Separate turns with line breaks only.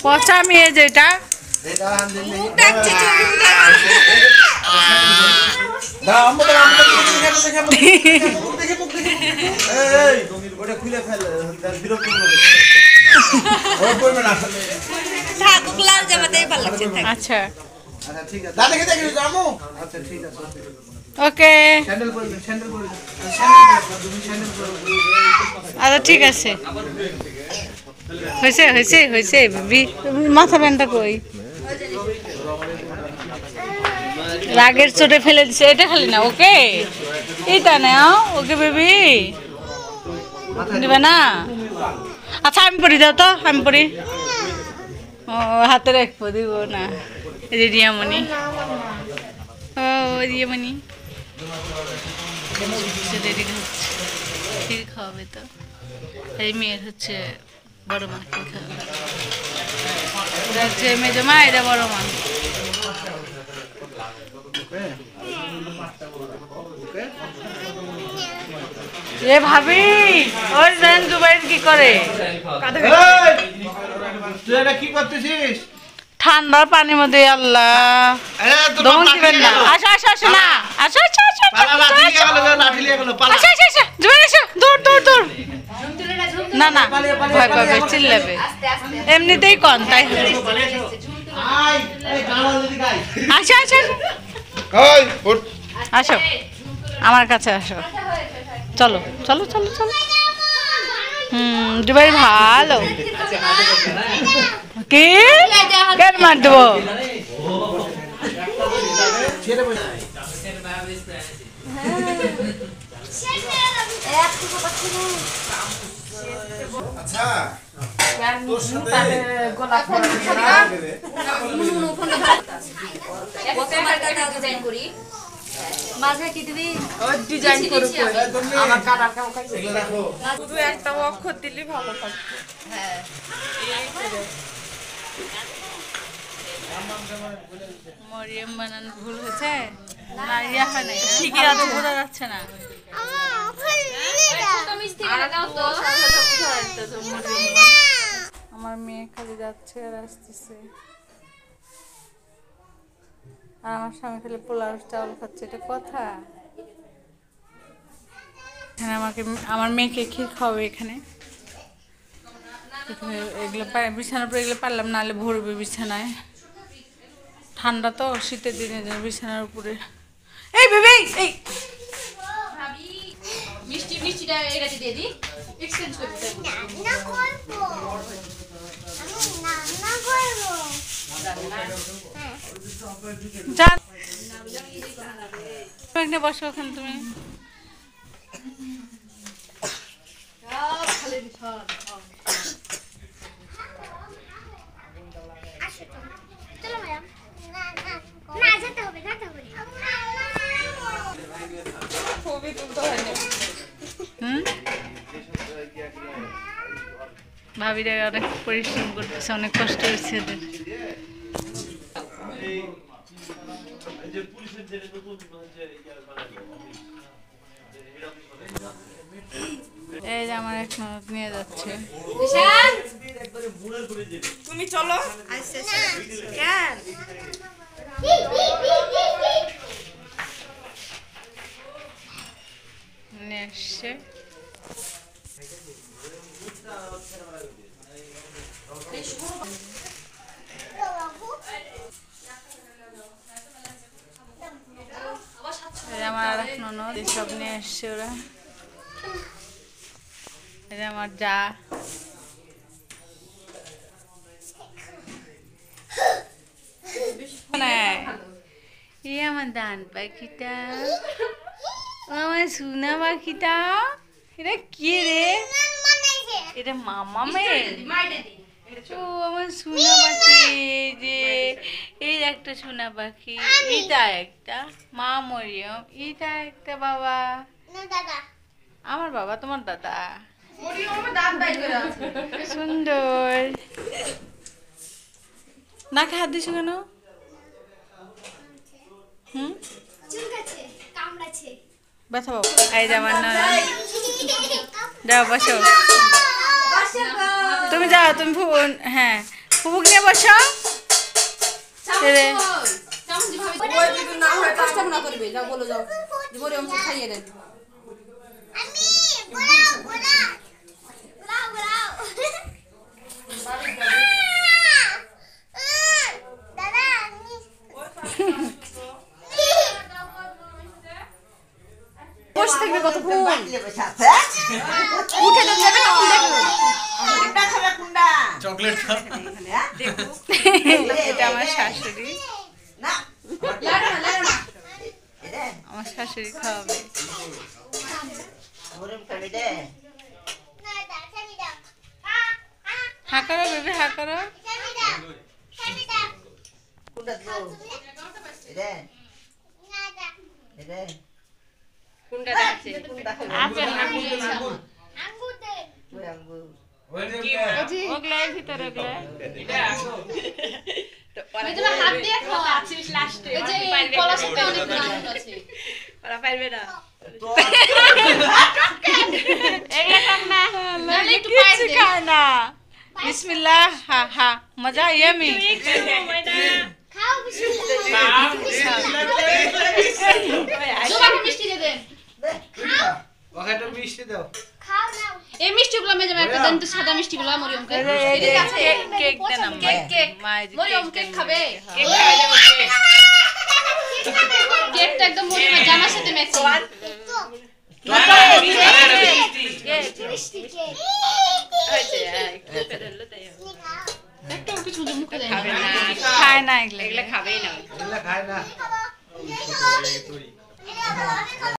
পচা মেয়ে যেটা আচ্ছা ওকে আচ্ছা ঠিক আছে হয়েছে হয়েছে হয়েছে বেবি মাথা ব্যান্ডটা কই রাগের চোটে ফেলে দিছে এটা খালি না ওকে এইটা নাও ওকে বেবি দিবে না আচ্ছা আমি পড়ি দাও তো আমি পড়ি ও হাতে রাখবো দিব না এই যে রিয়ামণি ও রিয়ামণি রেডি হচ্ছে ঠিক খাওয়াবে তো এই মেয়ের হচ্ছে বড় মা কি খাওয়াবে এটা হচ্ছে মেজো মা এটা বড় মা এ ভাবি ওই দেন জুবাইর কি করে
তুই এটা কি করতেছিস
ঠান্ডার পানির মধ্যে আল্লাহ দমন দিবেন না আসো আসো আসো না আসো আসো আসো দূর দূর দূর না না ভয় পাবে চিল্লাবে এমনিতেই কন তাই আসো আসো আসো আমার কাছে আসো চলো চলো চলো চলো দুবাই ভালো কি কেন মার দেবো
মাঝে কি দিবি
ডিজাইন করে আমার কাটার কাম খাইছে
শুধু একটা অক্ষর দিলে ভালো থাকতো
হ্যাঁ
মরিয়ম বানান ভুল হয়েছে না ইয়া হয় না ঠিকই আছে বোঝা যাচ্ছে না আমার মেয়ে খালি যাচ্ছে আর আসতেছে আর আমার স্বামী খালি পোলাও চাউল খাচ্ছে এটা কথা এখানে আমাকে আমার মেয়েকে কি খাওয়াবে এখানে এগুলো বিছানার উপরে এগুলো পারলাম নাহলে ভরবে বিছানায় ঠান্ডা তো শীতের দিনে বিছানার উপরে এই বেবি এই
মিষ্টি মিষ্টিটা এটা দিয়ে দি এক্সচেঞ্জ করতে না করব না করব
যান এখানে বসো ওখানে তুমি
ছবি তুলতে হয় না
ভাবিরা অনেক পরিশ্রম করতেছে অনেক কষ্ট হচ্ছে এদের এই যে আমার এক ননদ নিয়ে যাচ্ছে
তুমি চলো কেন
নিয়ে এসছে আমার আর এক ননদ এসব নিয়ে এসছে ওরা এটা আমার যা আমার দান পাখিটা আমার সোনা পাখিটা এটা কি রে এটা মামা মেয়ে ও আমার সোনা পাখি যে এই একটা সোনা পাখি এটা একটা মা মরিয়ম এটা একটা বাবা আমার বাবা তোমার দাদা সুন্দর নাকে হাত দিছো কেন ব্যথা পাবো এই যে আমার না যাও বসো তুমি যাও তুমি হ্যাঁ ফুবুক নিয়ে বসো রে
ওই যদি না হয় কষ্ট না করবে যাও বলো যাও মরিয়ম খাইয়ে দেন বসে থাকবে কতক্ষণ উঠে তো যাবে না
চকলেট খাও
এটা আমার শাশুড়ি আমার শাশুড়ি খাওয়াবে হ্যাঁ করো বেবি হ্যাঁ করো ওগুলাই ভিতরে ওগুলাই
হাত দিয়ে খাওয়া এই যে কলার সাথে অনেক নাম আছে
ওরা পারবে না
নাহলে একটু পায়ে দে
খায় না বিসমিল্লাহ হা হা মজা ইয়ামি
খাও বিসমিল্লাহ জোবাকে মিষ্টি দিয়ে দেন
ওকে একটা মিষ্টি দাও
খাও নাও এই মিষ্টিগুলো মেজে একটা দেন তো সাদা মিষ্টিগুলো মরিয়মকে
কেক কেক দেন আম্মা
কেক মরিয়ম কেক খাবে কেকটা একদম মরিয়মের জামার সাথে ম্যাচিং একটা কিছু মুখে দেয়
খায় না এগুলো খাবেই না
এগুলা খায় না